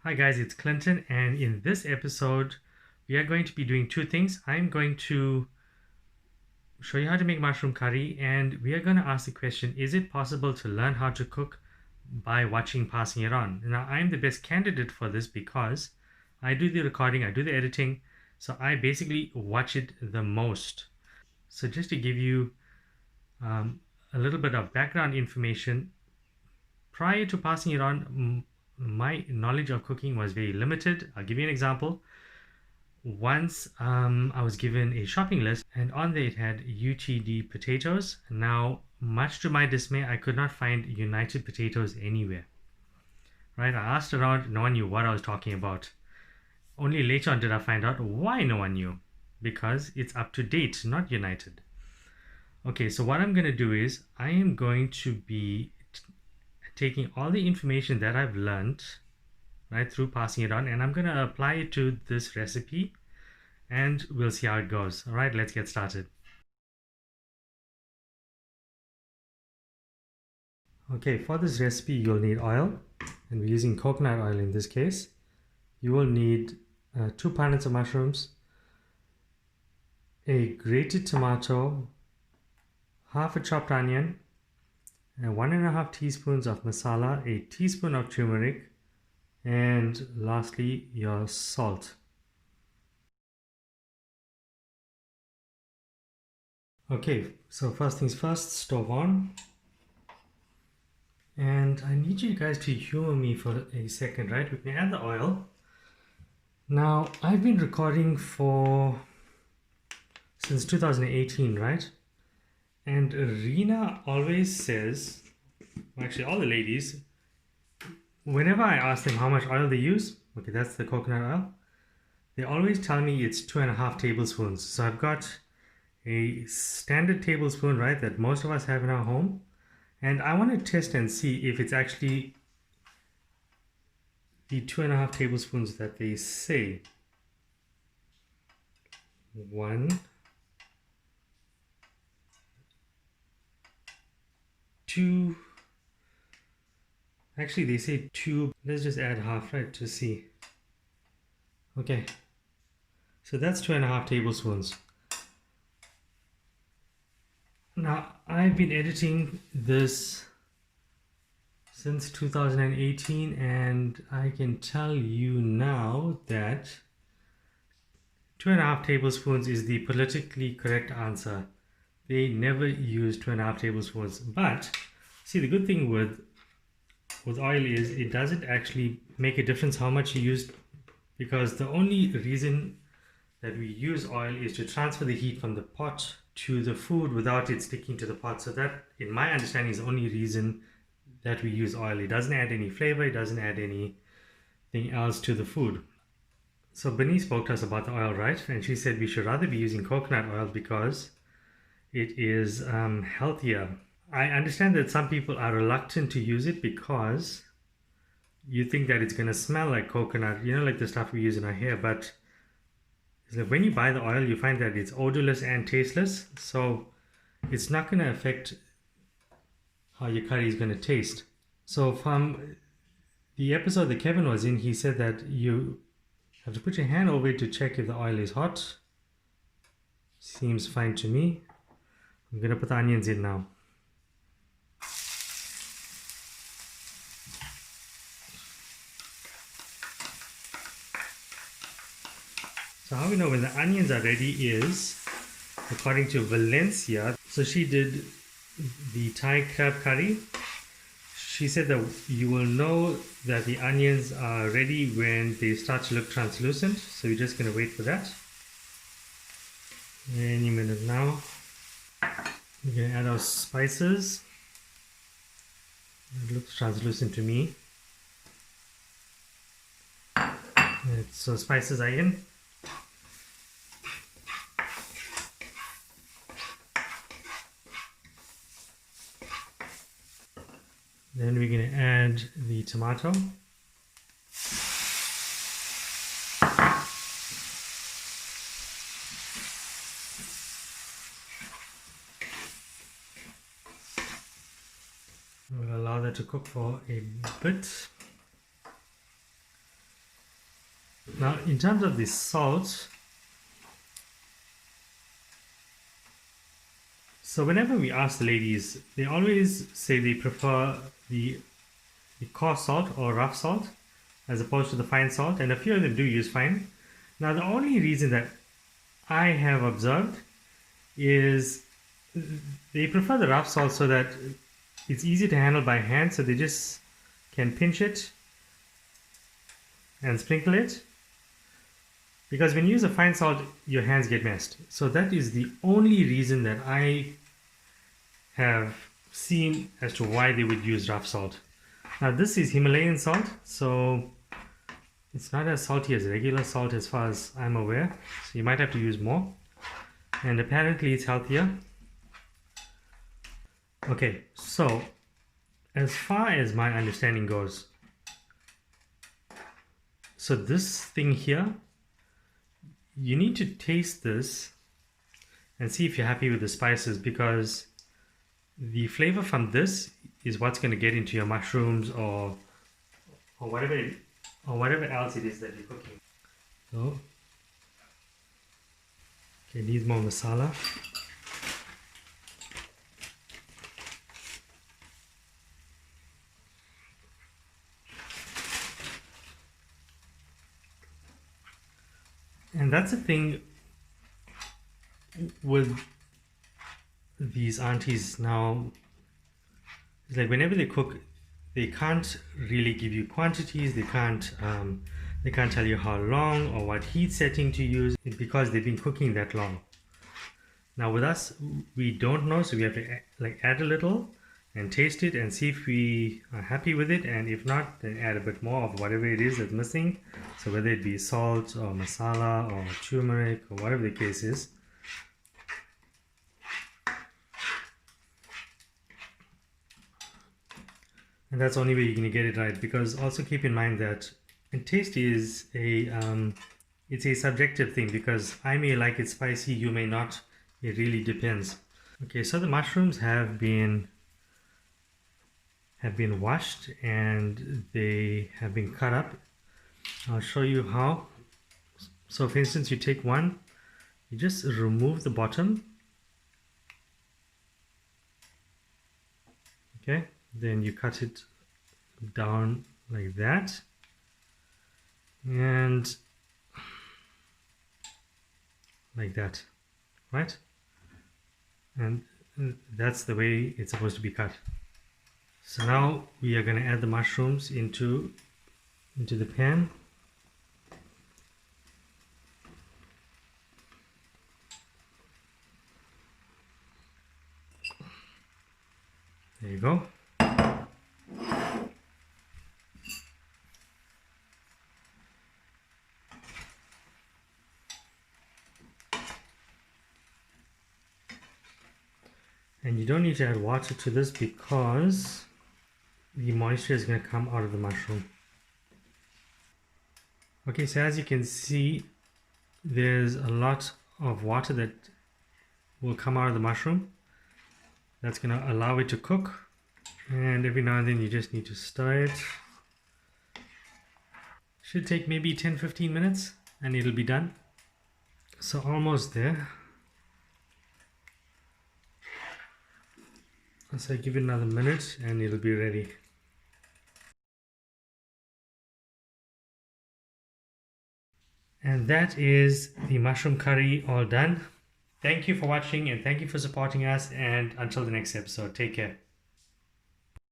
Hi guys, it's Clinton, and in this episode we are going to be doing two things. I'm going to show you how to make mushroom curry, and we are going to ask the question, is it possible to learn how to cook by watching Passing It On? Now, I'm the best candidate for this because I do the recording, I do the editing, so I basically watch it the most. So just to give you a little bit of background information, prior to Passing It On, my knowledge of cooking was very limited. I'll give you an example. Once I was given a shopping list, and on there it had UTD potatoes. Now, much to my dismay, I could not find United potatoes anywhere. Right? I asked around, no one knew what I was talking about. Only later on did I find out why no one knew. Because it's up to date, not United. Okay, so what I'm going to do is I am going to be taking all the information that I've learned right through Passing It On, and I'm going to apply it to this recipe, and we'll see how it goes. All right, let's get started. Okay, for this recipe you'll need oil, and we're using coconut oil in this case. You will need 2 punnets of mushrooms, a grated tomato, half a chopped onion, and 1.5 teaspoons of masala, a teaspoon of turmeric, and lastly your salt. Okay, so first things first, stove on. And I need you guys to humor me for a second, right? We can add the oil. Now, I've been recording since 2018, right? And Rena always says, actually all the ladies, whenever I ask them how much oil they use, okay, that's the coconut oil, they always tell me it's 2.5 tablespoons. So I've got a standard tablespoon, right, that most of us have in our home. And I want to test and see if it's actually the 2.5 tablespoons that they say. 1, 2, actually they say 2. Let's just add half, right, to see. Okay, so that's 2.5 tablespoons. Now, I've been editing this since 2018, and I can tell you now that 2.5 tablespoons is the politically correct answer. They never use 2.5 tablespoons. But see, the good thing with oil is it doesn't actually make a difference how much you use, because the only reason that we use oil is to transfer the heat from the pot to the food without it sticking to the pot. So that, in my understanding, is the only reason that we use oil. It doesn't add any flavor, it doesn't add anything else to the food. So Bernice spoke to us about the oil, right? And she said we should rather be using coconut oil because it is healthier. I understand that some people are reluctant to use it because you think that it's going to smell like coconut, you know, like the stuff we use in our hair. But when you buy the oil, you find that it's odorless and tasteless, so it's not going to affect how your curry is going to taste. So from the episode that Kevin was in, he said that you have to put your hand over it to check if the oil is hot. Seems fine to me. I'm going to put the onions in now. So how we know when the onions are ready is, according to Valencia, so she did the Thai crab curry. She said that you will know that the onions are ready when they start to look translucent. So we're just going to wait for that. Any minute now. We're going to add our spices. It looks translucent to me. So spices are in. Then we're going to add the tomato. We'll allow that to cook for a bit. Now, in terms of the salt, so whenever we ask the ladies, they always say they prefer the coarse salt or rough salt as opposed to the fine salt, and a few of them do use fine. Now, the only reason that I have observed is they prefer the rough salt so that it's easy to handle by hand, so they just can pinch it and sprinkle it. Because when you use a fine salt, your hands get messed. So that is the only reason that I have seen as to why they would use rough salt. Now this is Himalayan salt, so it's not as salty as regular salt as far as I'm aware. So you might have to use more. And apparently it's healthier. Okay, so as far as my understanding goes, so this thing here, you need to taste this and see if you're happy with the spices, because the flavor from this is what's going to get into your mushrooms or whatever else it is that you're cooking. So, okay, needs more masala. And that's the thing with these aunties now. It's like whenever they cook, they can't really give you quantities. They can't tell you how long or what heat setting to use because they've been cooking that long. Now with us, we don't know, so we have to add a little and taste it and see if we are happy with it, and if not, then add a bit more of whatever it is that's missing. So whether it be salt or masala or turmeric or whatever the case is. And that's the only way you're going to get it right, because also keep in mind that taste is it's a subjective thing, because I may like it spicy, you may not. It really depends. Okay, so the mushrooms have been washed and they have been cut up. I'll show you how. So for instance, you take one, you just remove the bottom. Okay, then you cut it down like that, and like that, right? And that's the way it's supposed to be cut. So now we are going to add the mushrooms into the pan. There you go. And you don't need to add water to this because the moisture is going to come out of the mushroom. Okay, so as you can see, there's a lot of water that will come out of the mushroom. That's going to allow it to cook, and every now and then you just need to stir it. Should take maybe 10-15 minutes and it'll be done. So almost there. So give it another minute and it'll be ready. And that is the mushroom curry all done. Thank you for watching and thank you for supporting us, and until the next episode, take care.